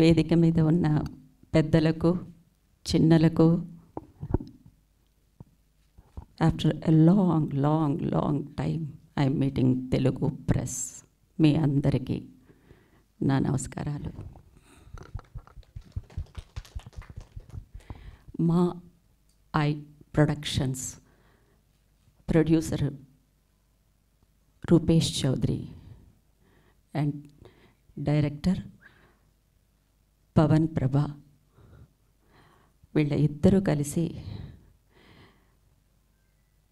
వేదిక మీద ఉన్న పెద్దలకు, చిన్నలకు, after a long long long time I'm meeting Telugu press. మీ అందరికీ నా నమస్కారాలు. Maa Aai productions producer Roopesh Chowdary and director Pavan Prabha, వీళ్ళ ఇద్దరూ కలిసి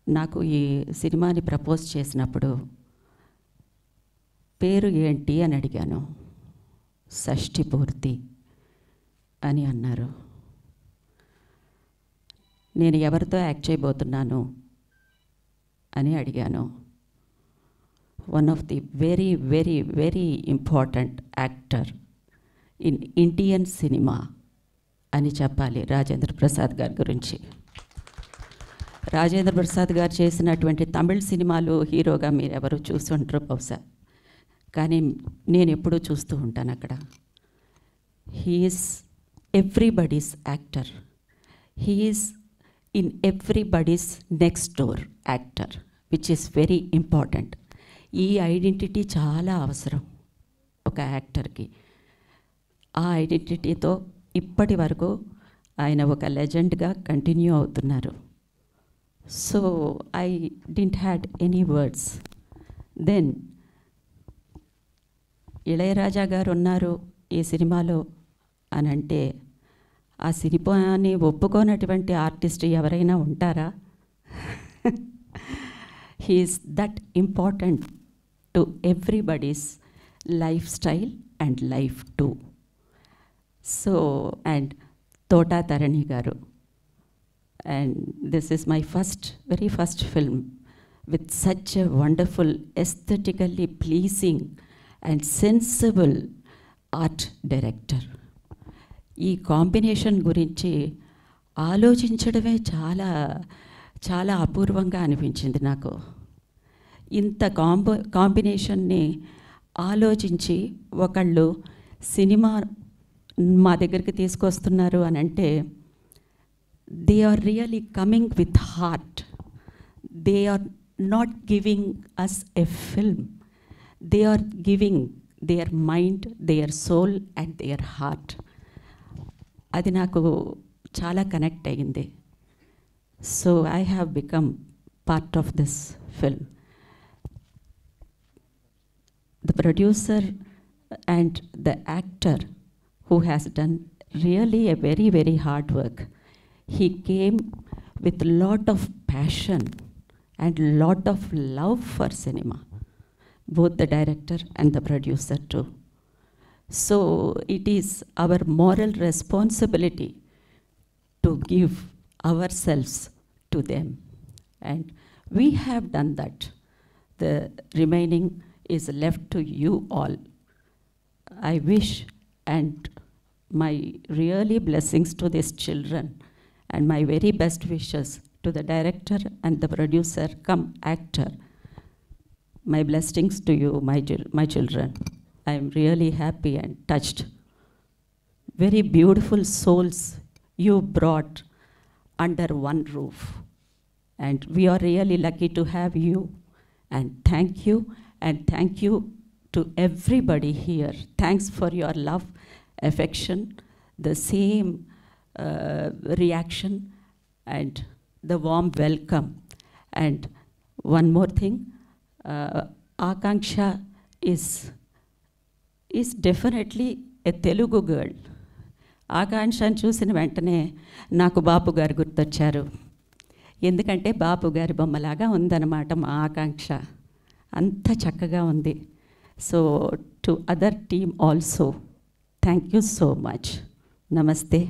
నాకు ఈ సినిమాని ప్రపోజ్ చేసినప్పుడు పేరు ఏంటి అని అడిగాను. షష్ఠి పూర్తి అని అన్నారు. నేను ఎవరితో యాక్ట్ చేయబోతున్నాను అని అడిగాను. One of the very very very important actor in Indian cinema అని చెప్పాలి రాజేంద్ర ప్రసాద్ గారి గురించి. రాజేంద్ర ప్రసాద్ గారు చేసినటువంటి తమిళ సినిమాలు హీరోగా మీరు ఎవరు చూసి ఉంటారు బహుశా, కానీ నేను ఎప్పుడూ చూస్తూ ఉంటాను అక్కడ. He is everybody's actor. He is in everybody's next door actor, which is very important. ఈ ఐడెంటిటీ చాలా అవసరం ఒక యాక్టర్కి. ఆ ఐడెంటిటీతో ఇప్పటి వరకు ఆయన ఒక లెజెండ్గా కంటిన్యూ అవుతున్నారు. So I didn't had any words. Then Ilaiyaraaja garu ఉన్నారు ఈ సినిమాలో అని అంటే, ఆ సినిమాని ఒప్పుకోనటువంటి ఆర్టిస్ట్ ఎవరైనా ఉంటారా? He's that important to everybody's life style and life too. So and Thota Tharani garu, and this is my very first film with such a wonderful, aesthetically pleasing and sensible art director. ఈ కాంబినేషన్ గురించి ఆలోచించడమే చాలా చాలా అపూర్వంగా అనిపించింది నాకు. ఇంత కాంబినేషన్ని ఆలోచించి ఒకళ్ళు సినిమా మా దగ్గరికి తీసుకొస్తున్నారు అని అంటే, they are really coming with heart. They are not giving us a film. They are giving their mind, their soul and their heart. అది నాకు చాలా కనెక్ట్ అయ్యింది. So I have become part of this film. The producer and the actor who has done really a very very hard work. He came with lot of passion and lot of love for cinema, both the director and the producer too. So it is our moral responsibility to give ourselves to them, and we have done that. The remaining is left to you all. I wish and my really blessings to these children and my very best wishes to the director and the producer come actor. My blessings to you, my children. I am really happy and touched. Very beautiful souls you brought under one roof, and we are really lucky to have you. And thank you to everybody here. Thanks for your love, affection, the same reaction and the warm welcome. And one more thing, Akanksha is definitely a Telugu girl. ఆకాంక్షను చూసిన వెంటనే నాకు బాపు గారు గుర్తొచ్చారు. ఎందుకంటే బాపు గారి బొమ్మలాగా ఉందన్నమాట మా ఆకాంక్ష. అంత చక్కగా ఉంది. So to other team also, thank you so much. నమస్తే.